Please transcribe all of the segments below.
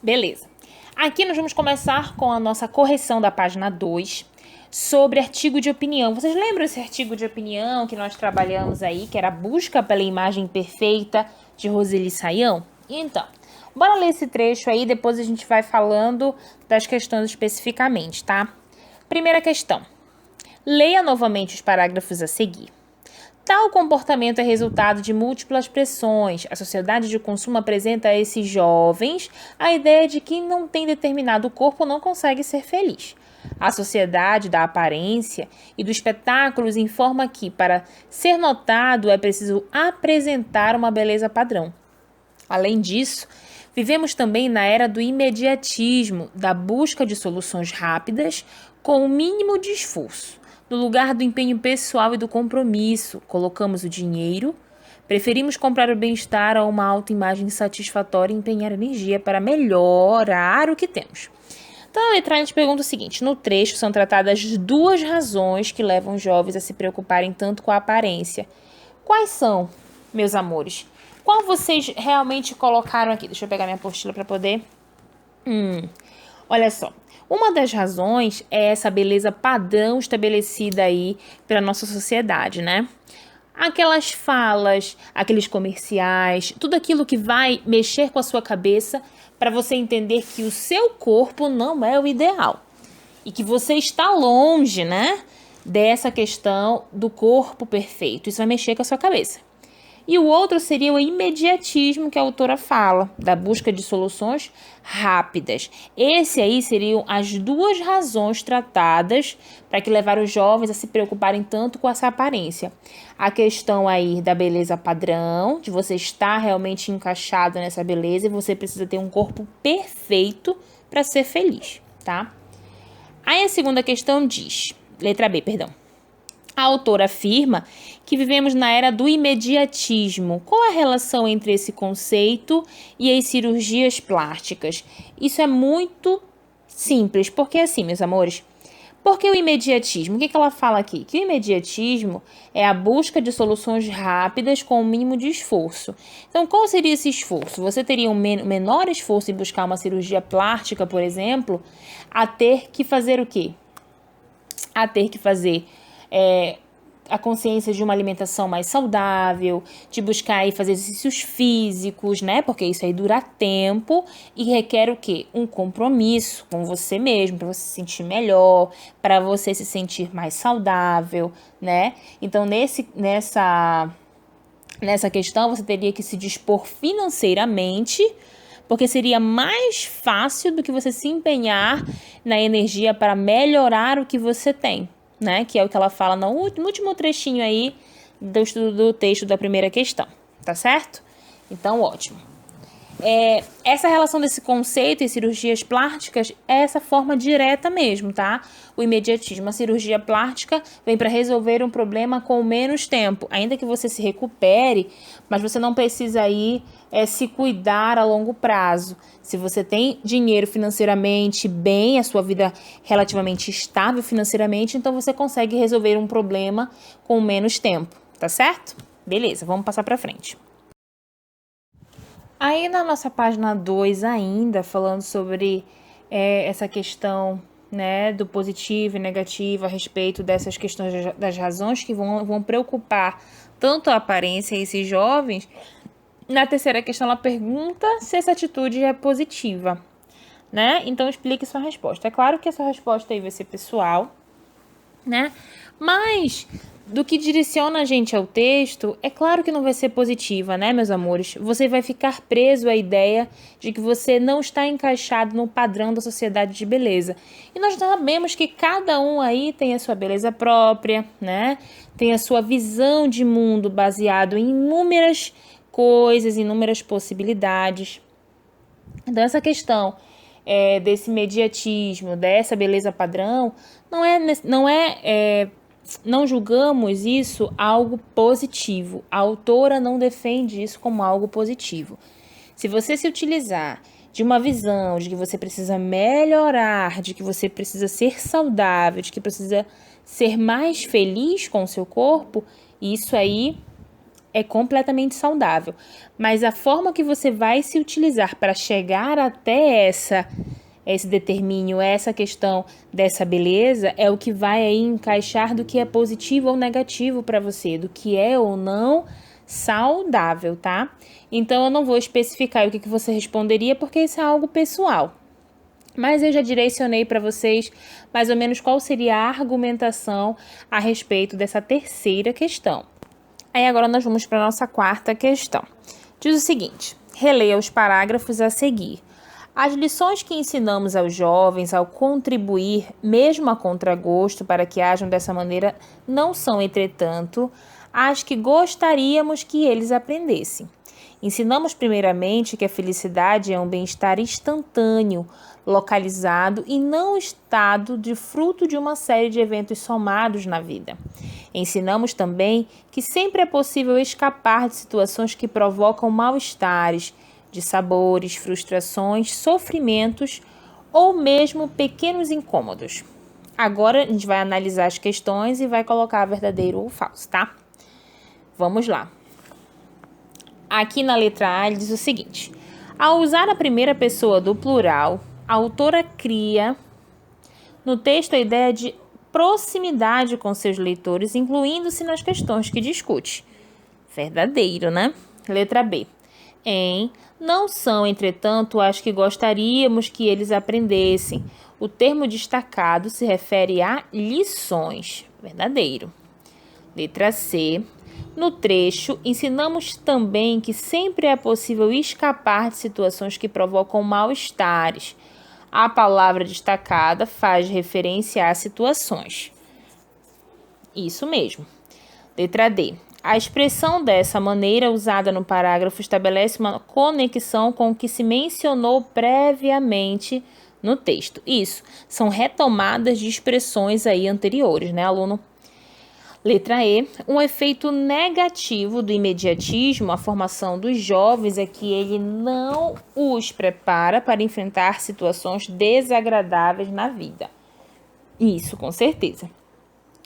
Beleza. Aqui nós vamos começar com a nossa correção da página 2 sobre artigo de opinião. Vocês lembram esse artigo de opinião que nós trabalhamos aí, que era a busca pela imagem perfeita de Roseli Saião? Então, bora ler esse trecho aí, depois a gente vai falando das questões especificamente, tá? Primeira questão. Leia novamente os parágrafos a seguir. Tal comportamento é resultado de múltiplas pressões. A sociedade de consumo apresenta a esses jovens a ideia de que quem não tem determinado corpo não consegue ser feliz. A sociedade da aparência e do espetáculo informa que, para ser notado, é preciso apresentar uma beleza padrão. Além disso, vivemos também na era do imediatismo, da busca de soluções rápidas com o mínimo de esforço. No lugar do empenho pessoal e do compromisso, colocamos o dinheiro, preferimos comprar o bem-estar a uma autoimagem satisfatória e empenhar energia para melhorar o que temos. Então, a letra A gente pergunta o seguinte: no trecho são tratadas duas razões que levam os jovens a se preocuparem tanto com a aparência. Quais são, meus amores? Qual vocês realmente colocaram aqui? Deixa eu pegar minha apostila para poder... Olha só. Uma das razões é essa beleza padrão estabelecida aí pela nossa sociedade, né? Aquelas falas, aqueles comerciais, tudo aquilo que vai mexer com a sua cabeça para você entender que o seu corpo não é o ideal. E que você está longe, né, dessa questão do corpo perfeito. Isso vai mexer com a sua cabeça. E o outro seria o imediatismo que a autora fala, da busca de soluções rápidas. Esse aí seriam as duas razões tratadas para que levaram os jovens a se preocuparem tanto com essa aparência. A questão aí da beleza padrão, de você estar realmente encaixado nessa beleza e você precisa ter um corpo perfeito para ser feliz, tá? Aí a segunda questão diz, letra B, perdão. A autora afirma que vivemos na era do imediatismo. Qual é a relação entre esse conceito e as cirurgias plásticas? Isso é muito simples, porque assim, meus amores, por que o imediatismo? O que ela fala aqui? Que o imediatismo é a busca de soluções rápidas com o mínimo de esforço. Então, qual seria esse esforço? Você teria um menor esforço em buscar uma cirurgia plástica, por exemplo, a ter que fazer o quê? A ter que fazer... a consciência de uma alimentação mais saudável, de buscar e fazer exercícios físicos, né? Porque isso aí dura tempo e requer o quê? Um compromisso com você mesmo, para você se sentir melhor, para você se sentir mais saudável, né? Então, nessa questão, você teria que se dispor financeiramente, porque seria mais fácil do que você se empenhar na energia para melhorar o que você tem, né? Que é o que ela fala no último trechinho aí do estudo do texto da primeira questão, tá certo? Então, ótimo. Essa relação desse conceito e cirurgias plásticas é essa forma direta mesmo, tá? O imediatismo, a cirurgia plástica vem para resolver um problema com menos tempo, ainda que você se recupere, mas você não precisa aí se cuidar a longo prazo. Se você tem dinheiro financeiramente bem, a sua vida relativamente estável financeiramente, então você consegue resolver um problema com menos tempo, tá certo? Beleza, vamos passar para frente. Aí na nossa página 2 ainda, falando sobre essa questão, né, do positivo e negativo a respeito dessas questões das razões que vão preocupar tanto a aparência e esses jovens, na terceira questão ela pergunta se essa atitude é positiva, né? Então explique sua resposta. É claro que essa resposta aí vai ser pessoal, né? Mas do que direciona a gente ao texto, é claro que não vai ser positiva, né, meus amores? Você vai ficar preso à ideia de que você não está encaixado no padrão da sociedade de beleza. E nós sabemos que cada um aí tem a sua beleza própria, né? Tem a sua visão de mundo baseado em inúmeras coisas, inúmeras possibilidades. Então, essa questão desse imediatismo, dessa beleza padrão, não julgamos isso algo positivo. A autora não defende isso como algo positivo. Se você se utilizar de uma visão de que você precisa melhorar, de que você precisa ser saudável, de que precisa ser mais feliz com o seu corpo, isso aí é completamente saudável. Mas a forma que você vai se utilizar para chegar até esse determínio, essa questão dessa beleza, é o que vai aí encaixar do que é positivo ou negativo para você, do que é ou não saudável, tá? Então, eu não vou especificar o que você responderia, porque isso é algo pessoal. Mas eu já direcionei para vocês mais ou menos qual seria a argumentação a respeito dessa terceira questão. Aí agora nós vamos para a nossa quarta questão. Diz o seguinte: releia os parágrafos a seguir. As lições que ensinamos aos jovens ao contribuir, mesmo a contragosto, para que ajam dessa maneira, não são, entretanto, as que gostaríamos que eles aprendessem. Ensinamos primeiramente que a felicidade é um bem-estar instantâneo, localizado e não estado de fruto de uma série de eventos somados na vida. Ensinamos também que sempre é possível escapar de situações que provocam mal-estares, de sabores, frustrações, sofrimentos ou mesmo pequenos incômodos. Agora a gente vai analisar as questões e vai colocar verdadeiro ou falso, tá? Vamos lá. Aqui na letra A ele diz o seguinte: ao usar a primeira pessoa do plural, a autora cria no texto a ideia de proximidade com seus leitores, incluindo-se nas questões que discute. Verdadeiro, né? Letra B. Não são, entretanto, as que gostaríamos que eles aprendessem. O termo destacado se refere a lições. Verdadeiro. Letra C. No trecho, ensinamos também que sempre é possível escapar de situações que provocam mal-estares. A palavra destacada faz referência a situações. Isso mesmo. Letra D. A expressão dessa maneira usada no parágrafo estabelece uma conexão com o que se mencionou previamente no texto. Isso, são retomadas de expressões aí anteriores, né, aluno? Letra E. Um efeito negativo do imediatismo, a formação dos jovens, é que ele não os prepara para enfrentar situações desagradáveis na vida. Isso, com certeza.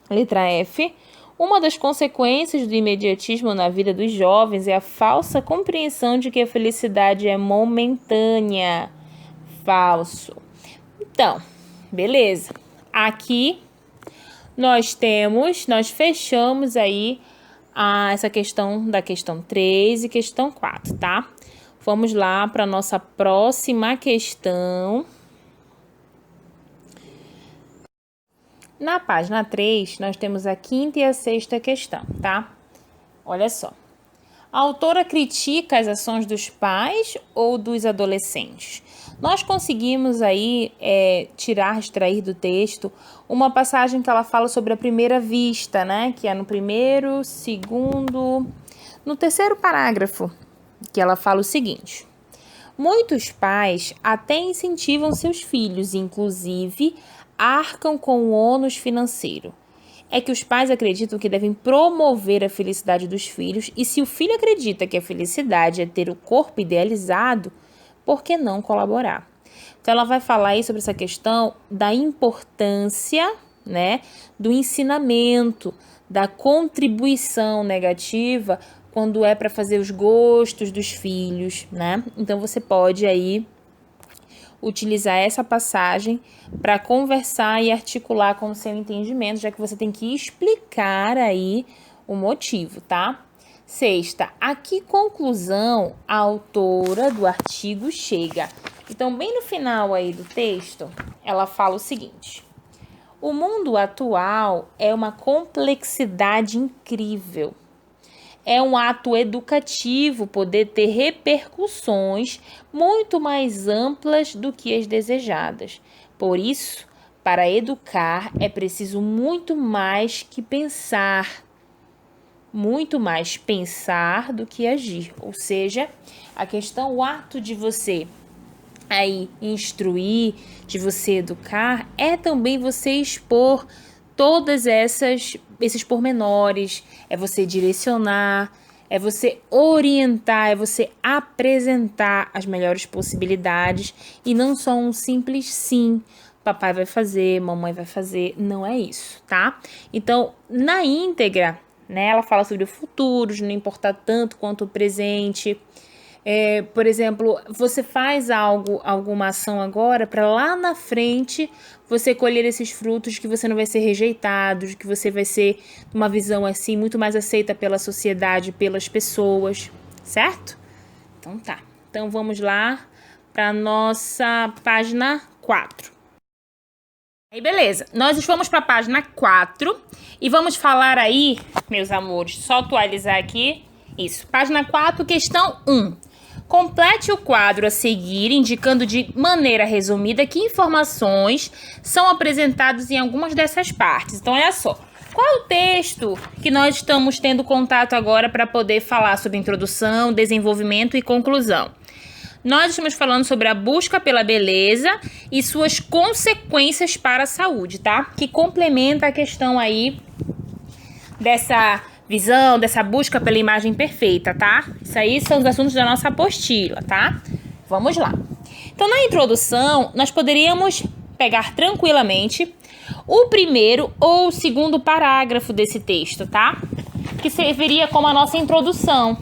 Letra F. Uma das consequências do imediatismo na vida dos jovens é a falsa compreensão de que a felicidade é momentânea. Falso. Então, beleza. Aqui nós fechamos aí essa questão da questão 3 e questão 4, tá? Vamos lá para a nossa próxima questão. Na página 3, nós temos a quinta e a sexta questão, tá? Olha só. A autora critica as ações dos pais ou dos adolescentes? Nós conseguimos aí extrair do texto uma passagem que ela fala sobre a primeira vista, né? Que é no primeiro, segundo, no terceiro parágrafo, que ela fala o seguinte: muitos pais até incentivam seus filhos, inclusive arcam com o ônus financeiro. É que os pais acreditam que devem promover a felicidade dos filhos, e se o filho acredita que a felicidade é ter o corpo idealizado, por que não colaborar? Então, ela vai falar aí sobre essa questão da importância, né, do ensinamento, da contribuição negativa quando é para fazer os gostos dos filhos, né? Então, você pode aí utilizar essa passagem para conversar e articular com o seu entendimento, já que você tem que explicar aí o motivo, tá? Sexta, a que conclusão a autora do artigo chega? Então, bem no final aí do texto, ela fala o seguinte: o mundo atual é uma complexidade incrível. É um ato educativo poder ter repercussões muito mais amplas do que as desejadas. Por isso, para educar é preciso muito mais pensar do que agir. Ou seja, a questão, o ato de você aí instruir, de você educar, é também você expor todas esses pormenores, é você direcionar, é você orientar, é você apresentar as melhores possibilidades e não só um simples sim, papai vai fazer, mamãe vai fazer, não é isso, tá? Então, na íntegra né? Ela fala sobre o futuro, de não importar tanto quanto o presente. Por exemplo, você faz alguma ação agora para lá na frente você colher esses frutos, que você não vai ser rejeitado, de que você vai ser uma visão assim muito mais aceita pela sociedade, pelas pessoas, certo? Então tá. Então vamos lá para nossa página 4. Aí beleza, nós vamos para a página 4 e vamos falar aí, meus amores, só atualizar aqui. Isso, página 4, questão 1. Complete o quadro a seguir, indicando de maneira resumida que informações são apresentadas em algumas dessas partes. Então, olha só. Qual é o texto que nós estamos tendo contato agora para poder falar sobre introdução, desenvolvimento e conclusão? Nós estamos falando sobre a busca pela beleza e suas consequências para a saúde, tá? Que complementa a questão aí dessa visão, dessa busca pela imagem perfeita, tá? Isso aí são os assuntos da nossa apostila, tá? Vamos lá. Então, na introdução, nós poderíamos pegar tranquilamente o primeiro ou o segundo parágrafo desse texto, tá? Que serviria como a nossa introdução.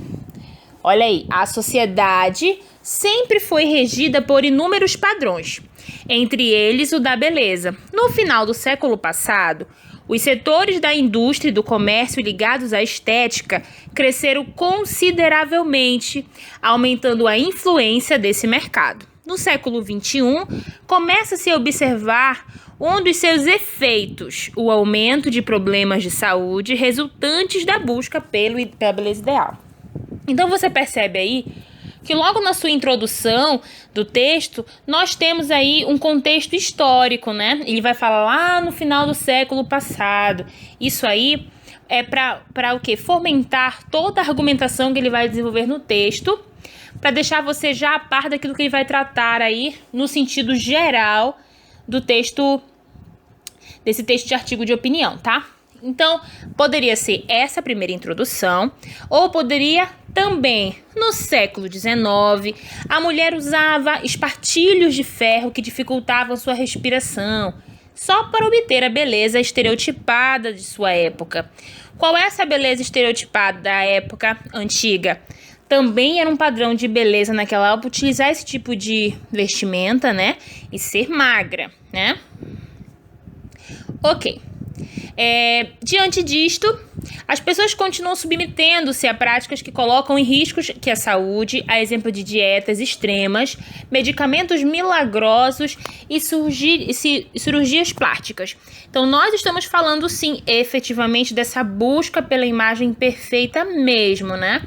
Olha aí, a sociedade sempre foi regida por inúmeros padrões, entre eles o da beleza. No final do século passado, os setores da indústria e do comércio ligados à estética cresceram consideravelmente, aumentando a influência desse mercado. No século XXI, começa-se a observar um dos seus efeitos, o aumento de problemas de saúde resultantes da busca pela beleza ideal. Então você percebe aí que logo na sua introdução do texto, nós temos aí um contexto histórico, né? Ele vai falar lá no final do século passado. Isso aí é para o quê? Fomentar toda a argumentação que ele vai desenvolver no texto, para deixar você já a par daquilo que ele vai tratar aí no sentido geral do texto, desse texto de artigo de opinião, tá? Então, poderia ser essa primeira introdução, ou poderia também, no século XIX, a mulher usava espartilhos de ferro que dificultavam sua respiração, só para obter a beleza estereotipada de sua época. Qual é essa beleza estereotipada da época antiga? Também era um padrão de beleza naquela época utilizar esse tipo de vestimenta, né? E ser magra, né? Ok. Diante disto, as pessoas continuam submetendo-se a práticas que colocam em riscos que a saúde, a exemplo de dietas extremas, medicamentos milagrosos e cirurgias plásticas. Então, nós estamos falando, sim, efetivamente, dessa busca pela imagem perfeita mesmo, né?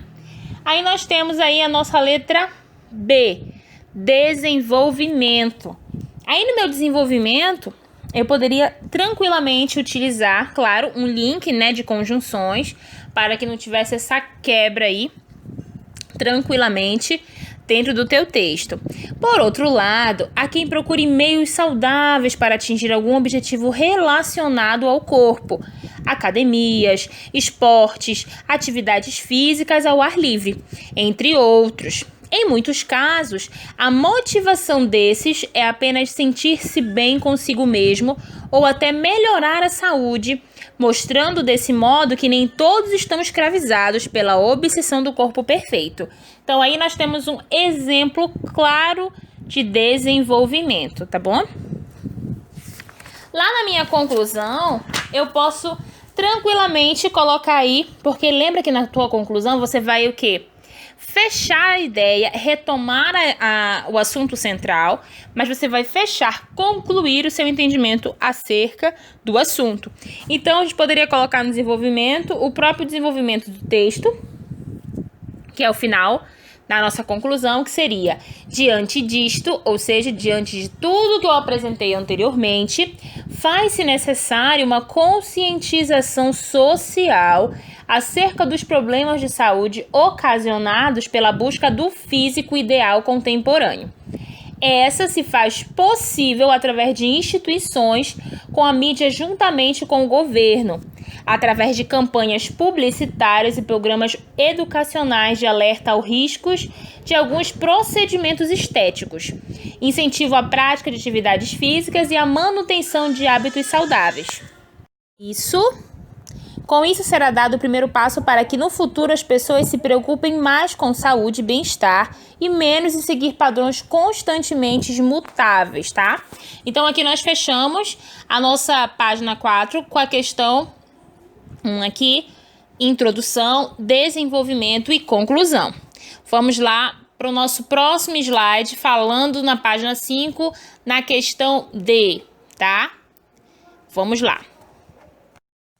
Aí nós temos aí a nossa letra B, desenvolvimento. Aí no meu desenvolvimento, eu poderia tranquilamente utilizar, claro, um link, né, de conjunções, para que não tivesse essa quebra aí, tranquilamente, dentro do teu texto. Por outro lado, há quem procure meios saudáveis para atingir algum objetivo relacionado ao corpo, academias, esportes, atividades físicas ao ar livre, entre outros. Em muitos casos, a motivação desses é apenas sentir-se bem consigo mesmo ou até melhorar a saúde, mostrando desse modo que nem todos estão escravizados pela obsessão do corpo perfeito. Então aí nós temos um exemplo claro de desenvolvimento, tá bom? Lá na minha conclusão, eu posso tranquilamente colocar aí, porque lembra que na tua conclusão você vai o quê? Fechar a ideia, retomar o assunto central, mas você vai fechar, concluir o seu entendimento acerca do assunto. Então, a gente poderia colocar no desenvolvimento o próprio desenvolvimento do texto, que é o final da nossa conclusão, que seria: diante disto, ou seja, diante de tudo que eu apresentei anteriormente, faz-se necessário uma conscientização social acerca dos problemas de saúde ocasionados pela busca do físico ideal contemporâneo. Essa se faz possível através de instituições, com a mídia juntamente com o governo, através de campanhas publicitárias e programas educacionais de alerta aos riscos de alguns procedimentos estéticos, incentivo à prática de atividades físicas e à manutenção de hábitos saudáveis. Isso Com isso, será dado o primeiro passo para que no futuro as pessoas se preocupem mais com saúde e bem-estar e menos em seguir padrões constantemente mutáveis, tá? Então, aqui nós fechamos a nossa página 4 com a questão 1 aqui, introdução, desenvolvimento e conclusão. Vamos lá para o nosso próximo slide, falando na página 5, na questão D, tá? Vamos lá.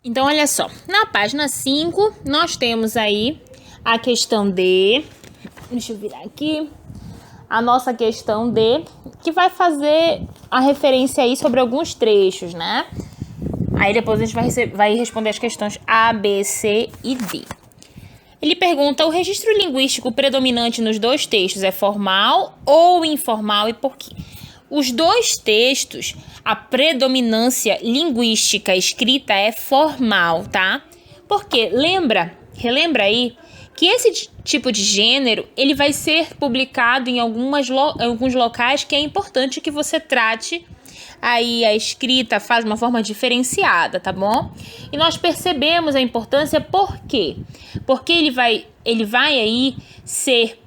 Então, olha só, na página 5, nós temos aí a questão D. Deixa eu virar aqui. A nossa questão D, que vai fazer a referência aí sobre alguns trechos, né? Aí depois a gente vai responder as questões A, B, C e D. Ele pergunta, o registro linguístico predominante nos dois textos é formal ou informal e por quê? Os dois textos, a predominância linguística escrita é formal, tá? Porque relembra aí, que esse tipo de gênero, ele vai ser publicado em alguns locais que é importante que você trate aí a escrita faz uma forma diferenciada, tá bom? E nós percebemos a importância por quê? Porque ele vai aí ser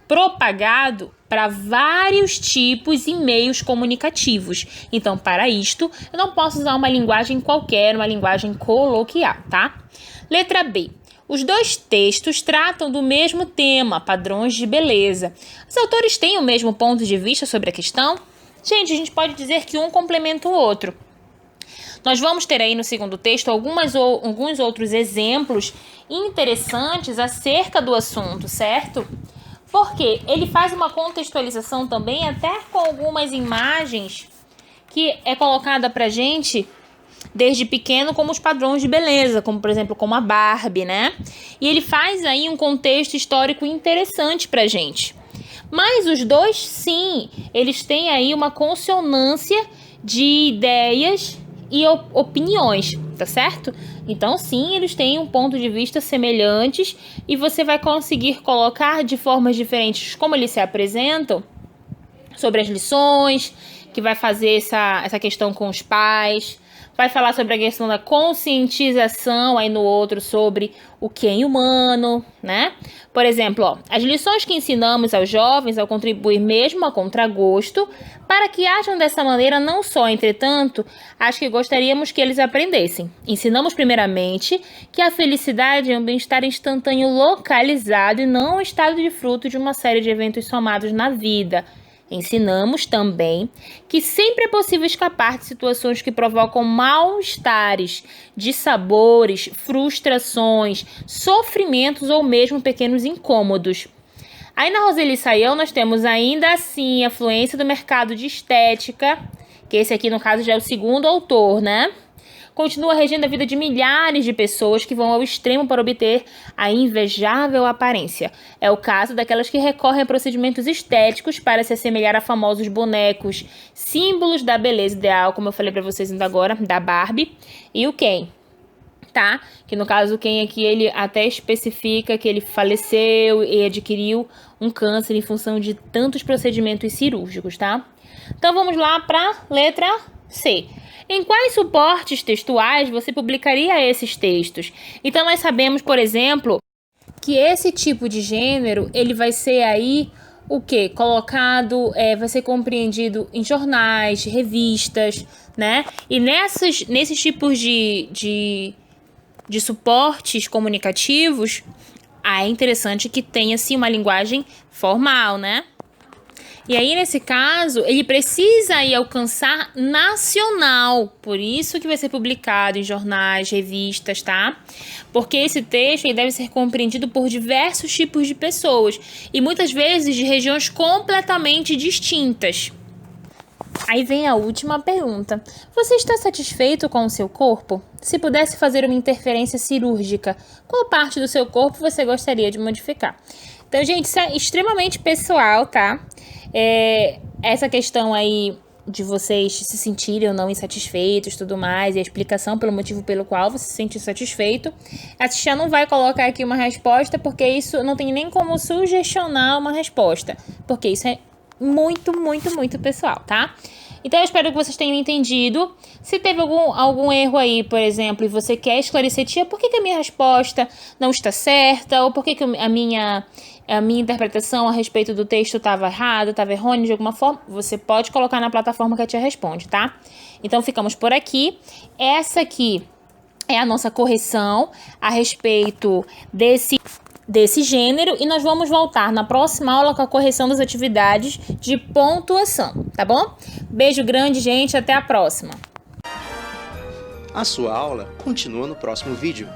propagado para vários tipos e meios comunicativos. Então, para isto, eu não posso usar uma linguagem qualquer, uma linguagem coloquial, tá? Letra B. Os dois textos tratam do mesmo tema, padrões de beleza. Os autores têm o mesmo ponto de vista sobre a questão? Gente, a gente pode dizer que um complementa o outro. Nós vamos ter aí no segundo texto alguns outros exemplos interessantes acerca do assunto, certo? Porque ele faz uma contextualização também até com algumas imagens que é colocada pra gente desde pequeno como os padrões de beleza, como por exemplo, como a Barbie, né? E ele faz aí um contexto histórico interessante pra gente. Mas os dois, sim, eles têm aí uma consonância de ideias e opiniões, tá certo? Então, sim, eles têm um ponto de vista semelhantes e você vai conseguir colocar de formas diferentes como eles se apresentam sobre as lições, que vai fazer essa questão com os pais, vai falar sobre a questão da conscientização aí no outro sobre o que é humano, né? Por exemplo, ó, as lições que ensinamos aos jovens ao contribuir mesmo a contragosto para que ajam dessa maneira não só, entretanto, as que gostaríamos que eles aprendessem. Ensinamos primeiramente que a felicidade é um bem-estar instantâneo localizado e não um estado de fruto de uma série de eventos somados na vida. Ensinamos também que sempre é possível escapar de situações que provocam mal-estares, dissabores, frustrações, sofrimentos ou mesmo pequenos incômodos. Aí na Roseli Saião nós temos ainda assim a influência do mercado de estética, que esse aqui no caso já é o segundo autor, né? Continua regendo a vida de milhares de pessoas que vão ao extremo para obter a invejável aparência. É o caso daquelas que recorrem a procedimentos estéticos para se assemelhar a famosos bonecos, símbolos da beleza ideal, como eu falei para vocês ainda agora, da Barbie, e o Ken, tá? Que no caso o Ken aqui, ele até especifica que ele faleceu e adquiriu um câncer em função de tantos procedimentos cirúrgicos, tá? Então vamos lá para letra C. Em quais suportes textuais você publicaria esses textos? Então, nós sabemos, por exemplo, que esse tipo de gênero, ele vai ser aí o quê? Colocado, vai ser compreendido em jornais, revistas, né? E nesses tipos de suportes comunicativos, é interessante que tenha, assim, uma linguagem formal, né? E aí, nesse caso, ele precisa ir alcançar nacional. Por isso que vai ser publicado em jornais, revistas, tá? Porque esse texto ele deve ser compreendido por diversos tipos de pessoas. E muitas vezes de regiões completamente distintas. Aí vem a última pergunta. Você está satisfeito com o seu corpo? Se pudesse fazer uma interferência cirúrgica, qual parte do seu corpo você gostaria de modificar? Então, gente, isso é extremamente pessoal, tá? Essa questão aí de vocês se sentirem ou não insatisfeitos, tudo mais, e a explicação pelo motivo pelo qual você se sente insatisfeito. A Tia não vai colocar aqui uma resposta, porque isso não tem nem como sugestionar uma resposta, porque isso é muito, muito, muito pessoal, tá? Então eu espero que vocês tenham entendido. Se teve algum erro aí, por exemplo, e você quer esclarecer, tia, por que a minha resposta não está certa? Ou por que a minha interpretação a respeito do texto estava errada, estava errônea de alguma forma? Você pode colocar na plataforma que a tia responde, tá? Então ficamos por aqui. Essa aqui é a nossa correção a respeito desse gênero, e nós vamos voltar na próxima aula com a correção das atividades de pontuação, tá bom? Beijo grande, gente, até a próxima! A sua aula continua no próximo vídeo.